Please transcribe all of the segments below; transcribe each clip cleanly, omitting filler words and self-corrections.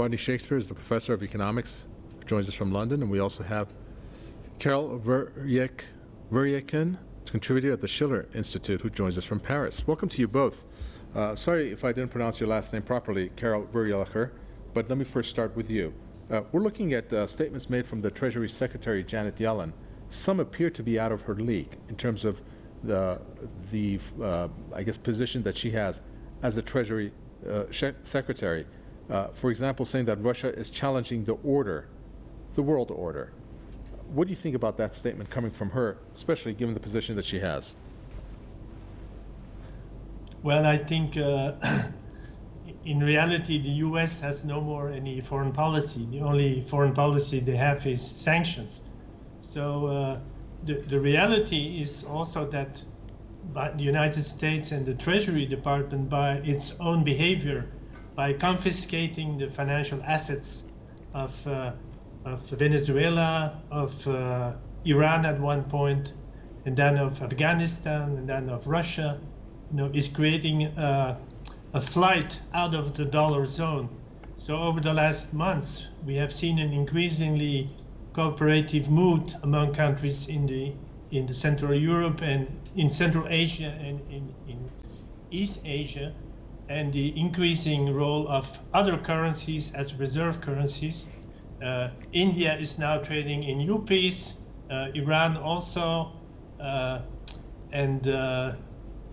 Rodney Shakespeare is the professor of economics, who joins us from London, and we also have Karel Vereycken, contributor at the Schiller Institute, who joins us from Paris. Welcome to you both. Sorry if I didn't pronounce your last name properly, Karel Vereycken, but let me first start with you. We're looking at statements made from the Treasury Secretary, Janet Yellen. Some appear to be out of her league in terms of the I guess, position that she has as the Treasury Secretary. For example, saying that Russia is challenging the order, the world order. What do you think about that statement coming from her, especially given the position that she has? Well, I think in reality, the US has no more any foreign policy. The only foreign policy they have is sanctions. So the reality is also that by the United States and the Treasury Department, by its own behavior, by confiscating the financial assets of Venezuela, of Iran at one point, and then of Afghanistan, and then of Russia, is creating a flight out of the dollar zone. So over the last months, we have seen an increasingly cooperative mood among countries in the Central Europe and in Central Asia and in East Asia, and the increasing role of other currencies as reserve currencies. India is now trading in UPs, Iran also,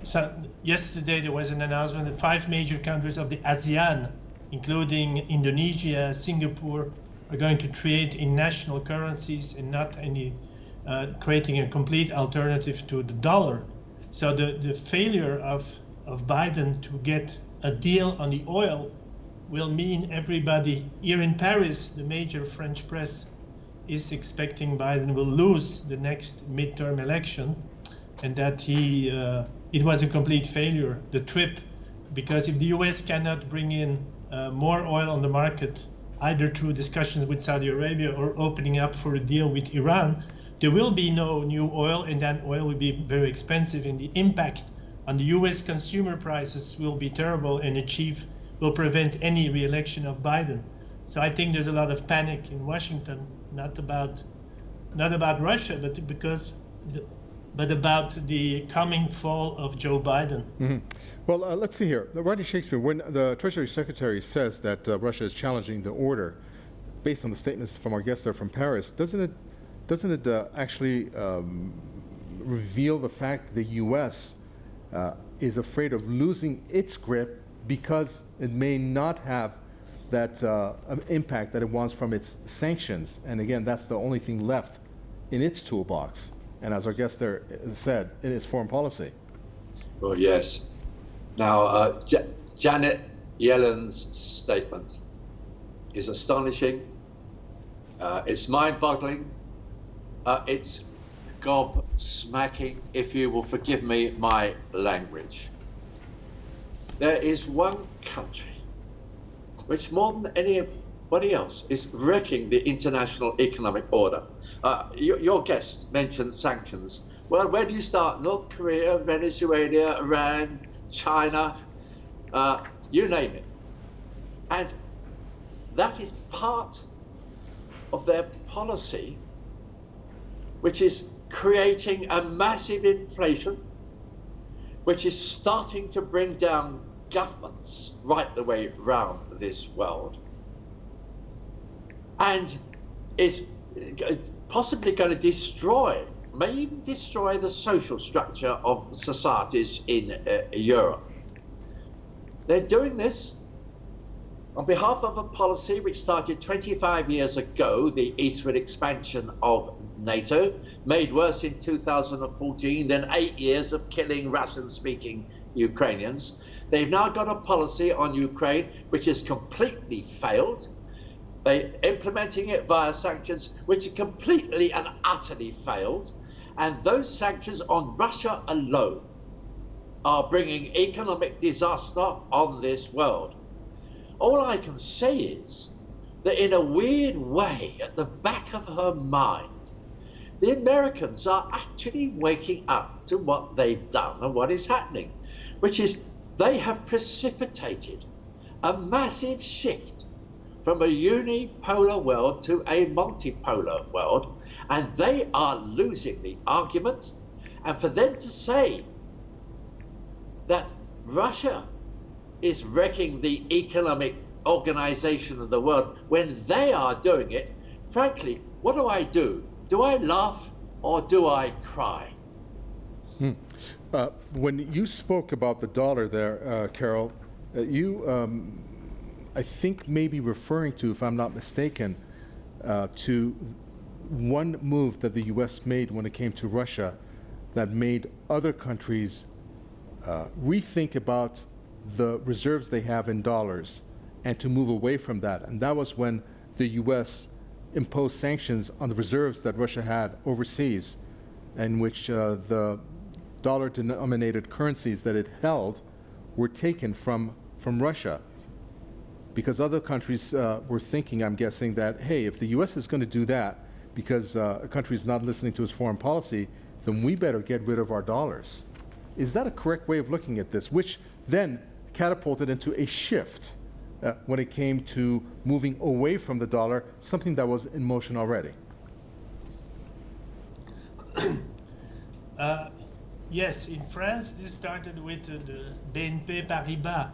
so yesterday there was an announcement that 5 major countries of the ASEAN, including Indonesia, Singapore, are going to trade in national currencies and not any creating a complete alternative to the dollar. So the failure of Biden to get a deal on the oil will mean everybody here in Paris, the major French press is expecting Biden will lose the next midterm election, and that it was a complete failure, the trip, because if the US cannot bring in more oil on the market, either through discussions with Saudi Arabia or opening up for a deal with Iran, there will be no new oil, and then oil will be very expensive, and the impact on the US consumer prices will be terrible and will prevent any re-election of Biden. So I think there's a lot of panic in Washington, not about Russia, but about the coming fall of Joe Biden. Mm-hmm. Well, let's see here. Rodney Shakespeare, when the Treasury Secretary says that Russia is challenging the order, based on the statements from our guests there from Paris, doesn't it actually reveal the fact the U.S. Is afraid of losing its grip because it may not have that impact that it wants from its sanctions? And again, that's the only thing left in its toolbox. And as our guest there said, in its foreign policy. Well, yes. Now, Janet Yellen's statement is astonishing. It's mind-boggling. It's gobsmacking, if you will forgive me my language. There is one country which, more than anybody else, is wrecking the international economic order. Your guest mentioned sanctions. Well, where do you start? North Korea, Venezuela, Iran, China, you name it. And that is part of their policy, which is creating a massive inflation, which is starting to bring down governments right the way around this world, and is possibly going to destroy, may even destroy the social structure of the societies in Europe. They're doing this on behalf of a policy which started 25 years ago, the eastward expansion of NATO, made worse in 2014 than 8 years of killing Russian-speaking Ukrainians. They've now got a policy on Ukraine which has completely failed. They're implementing it via sanctions, which are completely and utterly failed. And those sanctions on Russia alone are bringing economic disaster on this world. All I can say is that in a weird way, at the back of her mind, the Americans are actually waking up to what they've done and what is happening, which is they have precipitated a massive shift from a unipolar world to a multipolar world, and they are losing the argument. And for them to say that Russia is wrecking the economic organization of the world when they are doing it, frankly, what do? Do I laugh or do I cry? When you spoke about the dollar there, Karel, you, I think, may be referring to, if I'm not mistaken, to one move that the U.S. made when it came to Russia that made other countries rethink about the reserves they have in dollars and to move away from that. And that was when the U.S. imposed sanctions on the reserves that Russia had overseas, in which the dollar-denominated currencies that it held were taken from Russia. Because other countries were thinking, I'm guessing, that, hey, if the U.S. is going to do that because a country is not listening to its foreign policy, then we better get rid of our dollars. Is that a correct way of looking at this? Which then catapulted into a shift when it came to moving away from the dollar, something that was in motion already. Yes, in France, this started with the BNP Paribas.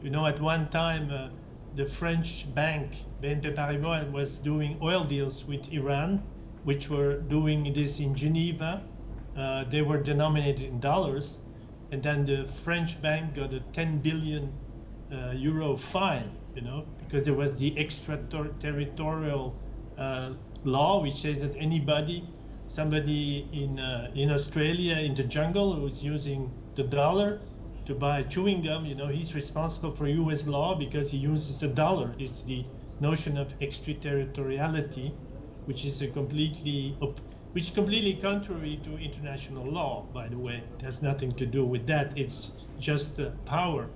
You know, at one time, the French bank, BNP Paribas, was doing oil deals with Iran, which were doing this in Geneva. They were denominated in dollars. And then the French bank got a 10 billion euro fine, you know, because there was the extraterritorial law, which says that somebody in Australia in the jungle who's using the dollar to buy chewing gum, you know, he's responsible for US law because he uses the dollar. It's the notion of extraterritoriality, which is completely contrary to international law, by the way. It has nothing to do with that. It's just power.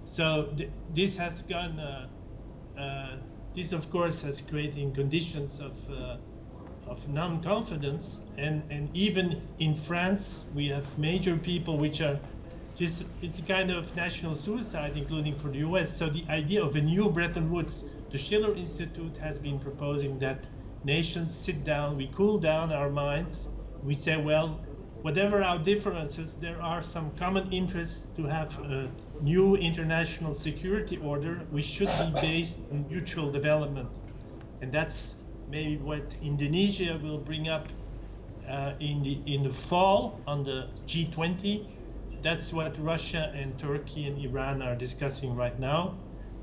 So this has gone, this of course has created conditions of non-confidence, and even in France we have major people which are just, it's a kind of national suicide, including for the US. So the idea of a new Bretton Woods, the Schiller Institute has been proposing that nations sit down, we cool down our minds, we say, well, whatever our differences, there are some common interests to have a new international security order, which should be based on mutual development. And that's maybe what Indonesia will bring up in the fall on the G20. That's what Russia and Turkey and Iran are discussing right now,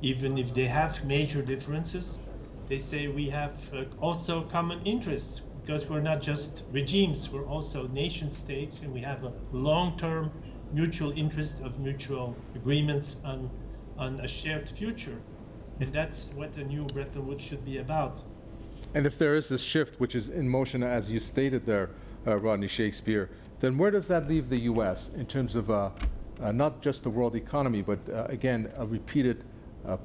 even if they have major differences. They say we have also common interests, because we're not just regimes, we're also nation states, and we have a long-term mutual interest of mutual agreements on a shared future. And that's what the new Bretton Woods should be about. And if there is this shift, which is in motion, as you stated there, Rodney Shakespeare, then where does that leave the U.S. in terms of not just the world economy, but again, a repeated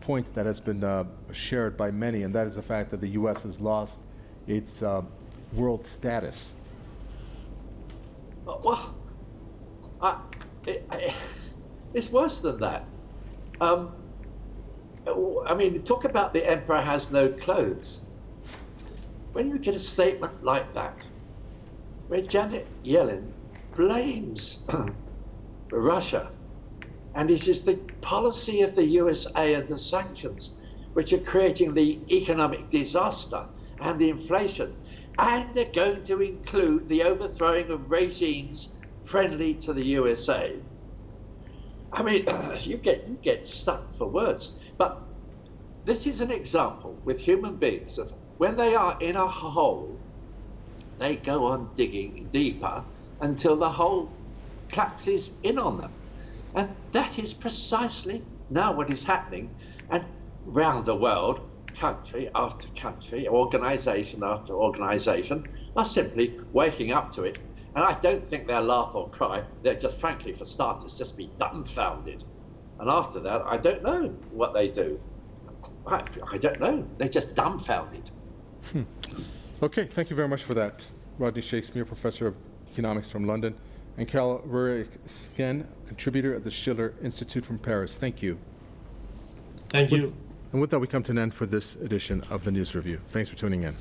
point that has been shared by many, and that is the fact that the U.S. has lost its world status? Well, it's worse than that. I mean, talk about the emperor has no clothes. When you get a statement like that, where Janet Yellen blames Russia, and it is the policy of the USA and the sanctions which are creating the economic disaster and the inflation, and they're going to include the overthrowing of regimes friendly to the USA. I mean, you get stuck for words. But this is an example with human beings of when they are in a hole, they go on digging deeper until the hole collapses in on them. And that is precisely now what is happening. And round the world, country after country, organization after organization are simply waking up to it. And I don't think they'll laugh or cry. They're just, frankly, for starters, just be dumbfounded. And after that, I don't know what they do. I don't know. They're just dumbfounded. Okay, thank you very much for that. Rodney Shakespeare, Professor of Economics from London, and Karel Vereycken, contributor at the Schiller Institute from Paris. Thank you. Thank you. And with that, we come to an end for this edition of the News Review. Thanks for tuning in.